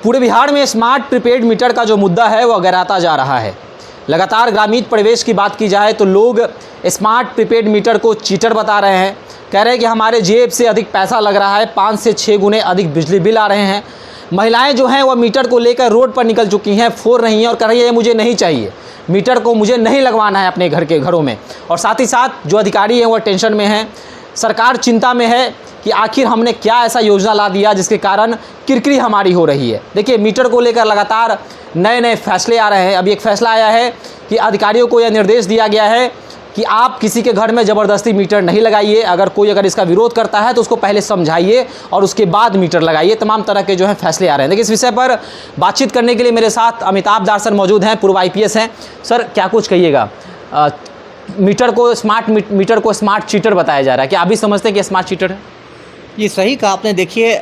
पूरे बिहार में smart prepaid meter का जो मुद्दा है वह गहराता जा रहा है। लगातार ग्रामीण परिवेश की बात की जाए तो लोग स्मार्ट प्रीपेड मीटर को चीटर बता रहे हैं। कह रहे हैं कि हमारे जेब से अधिक पैसा लग रहा है, 5 से 6 गुने अधिक बिजली बिल आ रहे हैं। महिलाएं जो हैं वह मीटर को लेकर रोड पर निकल चुकी हैं, फोड़ रही हैं और कह रही है मुझे नहीं चाहिए, मीटर को मुझे नहीं लगवाना है अपने घरों में। और साथ ही साथ जो अधिकारी हैं वह टेंशन में हैं। सरकार चिंता में है कि आखिर हमने क्या ऐसा योजना ला दिया जिसके कारण किरकिरी हमारी हो रही है। देखिए, मीटर को लेकर लगातार नए नए फैसले आ रहे हैं। अभी एक फैसला आया है कि अधिकारियों को यह निर्देश दिया गया है कि आप किसी के घर में ज़बरदस्ती मीटर नहीं लगाइए। अगर इसका विरोध करता है तो उसको पहले समझाइए और उसके बाद मीटर लगाइए। तमाम तरह के जो है फैसले आ रहे हैं। देखिए, इस विषय पर बातचीत करने के लिए मेरे साथ अमिताभ दास सर मौजूद हैं, पूर्व IPS हैं। सर, क्या कुछ कहिएगा? मीटर को स्मार्ट चीटर बताया जा रहा है, क्या आप भी समझते हैं कि स्मार्ट चीटर है? ये सही कहा आपने। देखिए,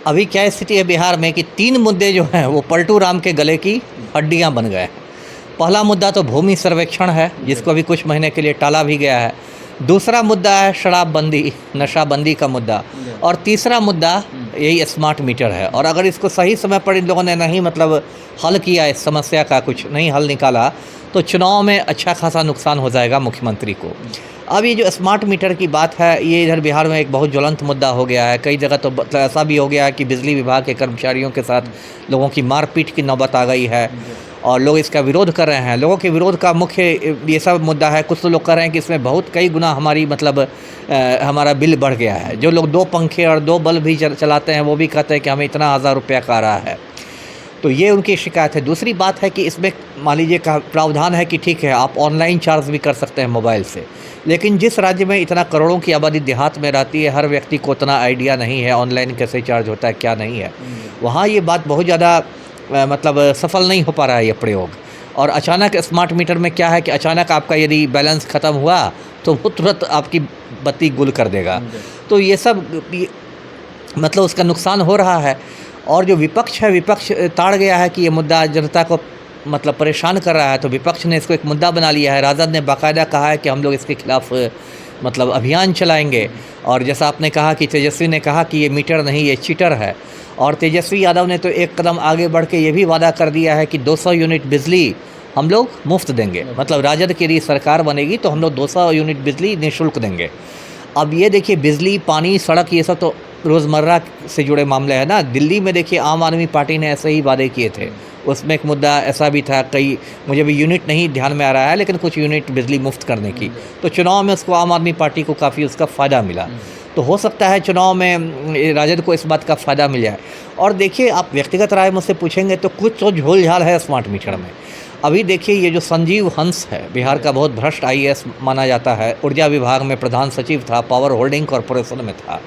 अभी क्या स्थिति है बिहार में कि 3 मुद्दे जो हैं वो पलटू राम के गले की हड्डियां बन गए। पहला मुद्दा तो भूमि सर्वेक्षण है, जिसको अभी कुछ महीने के लिए टाला भी गया है। दूसरा मुद्दा है शराबबंदी, नशाबंदी का मुद्दा। और तीसरा मुद्दा यही स्मार्ट मीटर है। और अगर इसको सही समय पर इन लोगों ने नहीं हल किया, इस समस्या का कुछ नहीं हल निकाला, तो चुनाव में अच्छा खासा नुकसान हो जाएगा मुख्यमंत्री को। अब ये जो स्मार्ट मीटर की बात है, ये इधर बिहार में एक बहुत ज्वलंत मुद्दा हो गया है। कई जगह तो ऐसा भी हो गया है कि बिजली विभाग के कर्मचारियों के साथ लोगों की मारपीट की नौबत आ गई है और लोग इसका विरोध कर रहे हैं। लोगों के विरोध का मुख्य ये सब मुद्दा है। कुछ तो लोग कह रहे हैं कि इसमें बहुत कई गुना हमारी हमारा बिल बढ़ गया है। जो लोग 2 पंखे और 2 बल्ब भी चलाते हैं वो भी कहते हैं कि हमें इतना 1000 रुपया का आ रहा है। तो ये उनकी शिकायत है। दूसरी बात है कि इसमें मान लीजिए प्रावधान है कि ठीक है, आप ऑनलाइन चार्ज भी कर सकते हैं मोबाइल से, लेकिन जिस राज्य में इतना करोड़ों की आबादी देहात में रहती है, हर व्यक्ति को उतना आइडिया नहीं है ऑनलाइन कैसे चार्ज होता है, क्या नहीं है। वहाँ ये बात बहुत ज़्यादा सफल नहीं हो पा रहा है ये प्रयोग। और अचानक स्मार्ट मीटर में क्या है कि अचानक आपका यदि बैलेंस ख़त्म हुआ तो वो तुरंत आपकी बत्ती गुल कर देगा। तो ये सब उसका नुकसान हो रहा है। और जो विपक्ष है, विपक्ष ताड़ गया है कि ये मुद्दा जनता को परेशान कर रहा है, तो विपक्ष ने इसको एक मुद्दा बना लिया है। राजद ने बाकायदा कहा है कि हम लोग इसके खिलाफ अभियान चलाएंगे। और जैसा आपने कहा कि तेजस्वी ने कहा कि ये मीटर नहीं, ये चीटर है। और तेजस्वी यादव ने तो एक कदम आगे बढ़ के ये भी वादा कर दिया है कि 200 यूनिट बिजली हम लोग मुफ्त देंगे। राजद की यदि सरकार बनेगी तो हम लोग 200 यूनिट बिजली निःशुल्क देंगे। अब ये देखिए, बिजली, पानी, सड़क, ये सब तो रोज़मर्रा से जुड़े मामले हैं ना। दिल्ली में देखिए, आम आदमी पार्टी ने ऐसे ही वादे किए थे। उसमें एक मुद्दा ऐसा भी था, मुझे भी यूनिट नहीं ध्यान में आ रहा है, लेकिन कुछ यूनिट बिजली मुफ्त करने की। तो चुनाव में उसको आम आदमी पार्टी को काफ़ी उसका फ़ायदा मिला। तो हो सकता है चुनाव में राजद को इस बात का फ़ायदा मिल जाए। और देखिए, आप व्यक्तिगत राय मुझसे पूछेंगे तो कुछ तो झोल झाल है स्मार्ट मीटर में। अभी देखिए, ये जो संजीव हंस है, बिहार का बहुत भ्रष्ट IAS माना जाता है, ऊर्जा विभाग में प्रधान सचिव था, पावर होल्डिंग कॉरपोरेशन में था।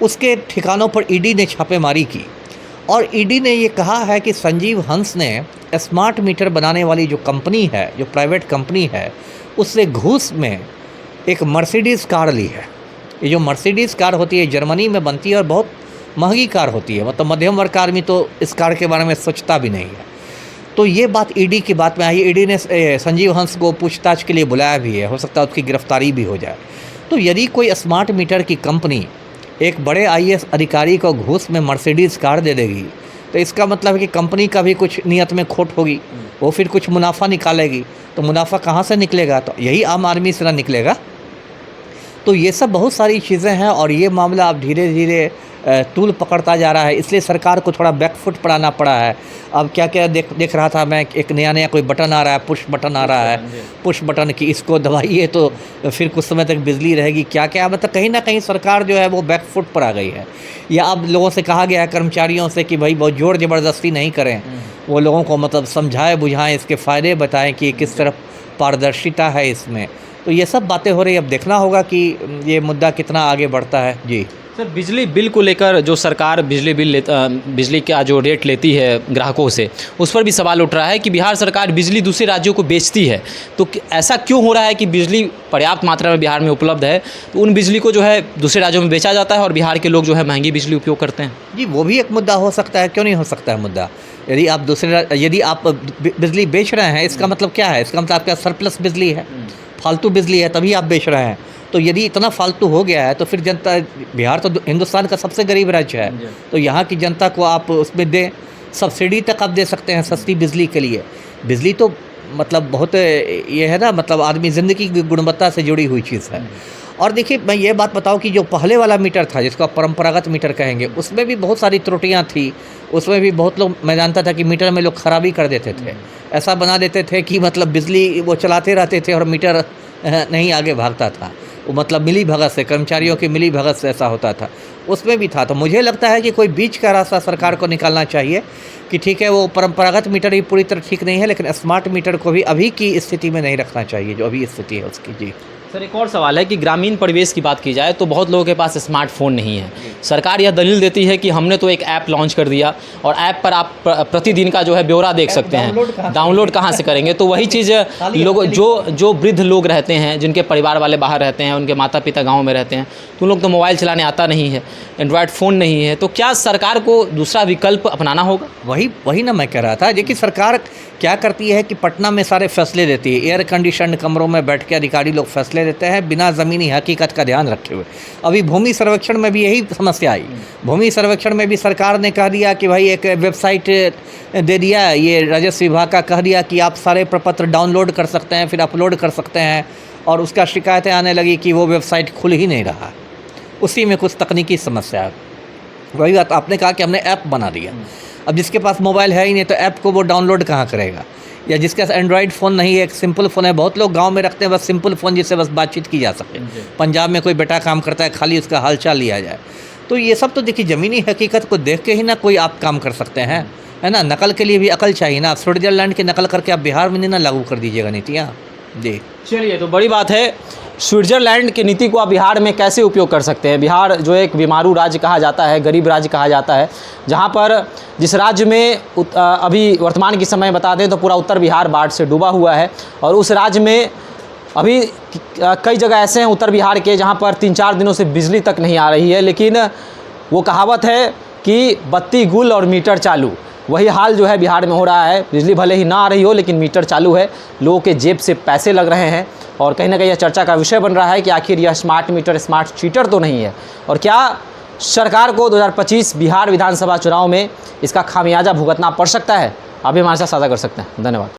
उसके ठिकानों पर ED ने छापेमारी की और ED ने ये कहा है कि संजीव हंस ने स्मार्ट मीटर बनाने वाली जो कंपनी है, जो प्राइवेट कंपनी है, उससे घूस में एक मर्सिडीज़ कार ली है। ये जो मर्सिडीज़ कार होती है जर्मनी में बनती है और बहुत महंगी कार होती है। मध्यम वर्ग का आदमी तो इस कार के बारे में सोचता भी नहीं है। तो ये बात ED की बात में आई। ED ने संजीव हंस को पूछताछ के लिए बुलाया भी है। हो सकता है उसकी गिरफ्तारी भी हो जाए। तो यदि कोई स्मार्ट मीटर की कंपनी एक बड़े IAS अधिकारी को घूस में मर्सिडीज़ कार दे देगी, तो इसका मतलब है कि कंपनी का भी कुछ नियत में खोट होगी। वो फिर कुछ मुनाफा निकालेगी। तो मुनाफा कहाँ से निकलेगा? तो यही आम आदमी से ना निकलेगा। तो ये सब बहुत सारी चीज़ें हैं और ये मामला अब धीरे धीरे तूल पकड़ता जा रहा है। इसलिए सरकार को थोड़ा बैकफुट पर आना पड़ा है। अब क्या क्या देख रहा था मैं, एक नया कोई बटन आ रहा है, पुश बटन आ रहा है। पुश बटन की इसको दबाइए तो फिर कुछ समय तक बिजली रहेगी। क्या क्या कहीं ना कहीं सरकार जो है वो बैकफुट पर आ गई है। या अब लोगों से कहा गया है, कर्मचारियों से, कि भाई बहुत ज़ोर ज़बरदस्ती नहीं करें। वो लोगों को समझाएं, बुझाएं, इसके फ़ायदे बताएं कि किस तरह पारदर्शिता है इसमें। तो ये सब बातें हो रही। अब देखना होगा कि ये मुद्दा कितना आगे बढ़ता है। जी सर, बिजली बिल को लेकर जो सरकार बिजली का जो रेट लेती है ग्राहकों से, उस पर भी सवाल उठ रहा है कि बिहार सरकार बिजली दूसरे राज्यों को बेचती है। तो ऐसा क्यों हो रहा है कि बिजली पर्याप्त मात्रा में बिहार में उपलब्ध है, तो उन बिजली को जो है दूसरे राज्यों में बेचा जाता है और बिहार के लोग जो है महंगी बिजली उपयोग करते हैं? जी, वो भी एक मुद्दा हो सकता है। क्यों नहीं हो सकता है मुद्दा? यदि आप बिजली बेच रहे हैं, इसका मतलब क्या है? इसका मतलब आपका सरप्लस बिजली है, फालतू बिजली है, तभी आप बेच रहे हैं। तो यदि इतना फालतू हो गया है तो फिर जनता, बिहार तो हिंदुस्तान का सबसे गरीब राज्य है, तो यहाँ की जनता को आप उसमें दें। सब्सिडी तक आप दे सकते हैं सस्ती बिजली के लिए। बिजली तो मतलब बहुत ये है ना, मतलब आदमी ज़िंदगी की गुणवत्ता से जुड़ी हुई चीज़ है। और देखिए मैं ये बात बताऊं कि जो पहले वाला मीटर था, जिसको आप परंपरागत मीटर कहेंगे, उसमें भी बहुत सारी त्रुटियां थी। उसमें भी बहुत लोग, मैं जानता था कि मीटर में लोग खराबी कर देते थे, ऐसा बना देते थे कि मतलब बिजली वो चलाते रहते थे और मीटर नहीं आगे भागता था। वो मतलब मिली भगत से, कर्मचारियों की मिली भगत से ऐसा होता था, उसमें भी था। तो मुझे लगता है कि कोई बीच का रास्ता सरकार को निकालना चाहिए कि ठीक है, वो परंपरागत मीटर भी पूरी तरह ठीक नहीं है, लेकिन स्मार्ट मीटर को भी अभी की स्थिति में नहीं रखना चाहिए, जो अभी स्थिति है उसकी। जी सर, एक और सवाल है कि ग्रामीण परिवेश की बात की जाए तो बहुत लोगों के पास स्मार्टफोन नहीं है। सरकार यह दलील देती है कि हमने तो एक ऐप लॉन्च कर दिया और ऐप पर आप प्रतिदिन का जो है ब्यौरा देख सकते हैं। डाउनलोड कहाँ से करेंगे? तो वही चीज़ लोग जो वृद्ध लोग रहते हैं, जिनके परिवार वाले बाहर रहते हैं, उनके माता पिता गाँव में रहते हैं, तो उन लोग तो मोबाइल चलाने आता नहीं है, एंड्रॉयड फ़ोन नहीं है। तो क्या सरकार को दूसरा विकल्प अपनाना होगा? वही ना मैं कह रहा था। देखिए सरकार क्या करती है कि पटना में सारे फैसले देती है, एयर कंडीशन कमरों में बैठ के अधिकारी लोग फैसले देते हैं बिना ज़मीनी हकीकत का ध्यान रखे हुए। अभी भूमि सर्वेक्षण में भी यही समस्या आई। भूमि सर्वेक्षण में भी सरकार ने कह दिया कि भाई एक वेबसाइट दे दिया, ये राजस्व विभाग का कह दिया कि आप सारे प्रपत्र डाउनलोड कर सकते हैं, फिर अपलोड कर सकते हैं, और उसका शिकायतें आने लगी कि वो वेबसाइट खुल ही नहीं रहा, उसी में कुछ तकनीकी समस्या है। वही बात आपने कहा कि हमने ऐप बना दिया। अब जिसके पास मोबाइल है ही नहीं तो ऐप को वो डाउनलोड कहाँ करेगा, या जिसके पास एंड्रॉयड फ़ोन नहीं है, एक सिंपल फ़ोन है, बहुत लोग गांव में रखते हैं बस सिंपल फ़ोन जिससे बस बातचीत की जा सके। पंजाब में कोई बेटा काम करता है, खाली उसका हालचाल लिया जाए। तो ये सब तो देखिए ज़मीनी हकीकत को देख के ही ना कोई आप काम कर सकते हैं, है ना। नकल के लिए भी अकल चाहिए ना। आप स्विट्ज़रलैंड की नकल करके आप बिहार में नहीं ना लागू कर दीजिएगा नीतियाँ। जी चलिए, तो बड़ी बात है, स्विट्ज़रलैंड की नीति को आप बिहार में कैसे उपयोग कर सकते हैं। बिहार जो एक बीमारू राज्य कहा जाता है, गरीब राज्य कहा जाता है, जहां पर जिस राज्य में अभी वर्तमान की समय बता दें तो पूरा उत्तर बिहार बाढ़ से डूबा हुआ है, और उस राज्य में अभी कई जगह ऐसे हैं उत्तर बिहार के जहां पर 3-4 दिनों से बिजली तक नहीं आ रही है। लेकिन वो कहावत है कि बत्ती गुल और मीटर चालू, वही हाल जो है बिहार में हो रहा है। बिजली भले ही ना आ रही हो लेकिन मीटर चालू है, लोगों के जेब से पैसे लग रहे हैं, और कहीं ना कहीं यह चर्चा का विषय बन रहा है कि आखिर यह स्मार्ट मीटर स्मार्ट चीटर तो नहीं है, और क्या सरकार को 2025 बिहार विधानसभा चुनाव में इसका खामियाजा भुगतना पड़ सकता है। आप भी हमारे साथ साझा कर सकते हैं। धन्यवाद।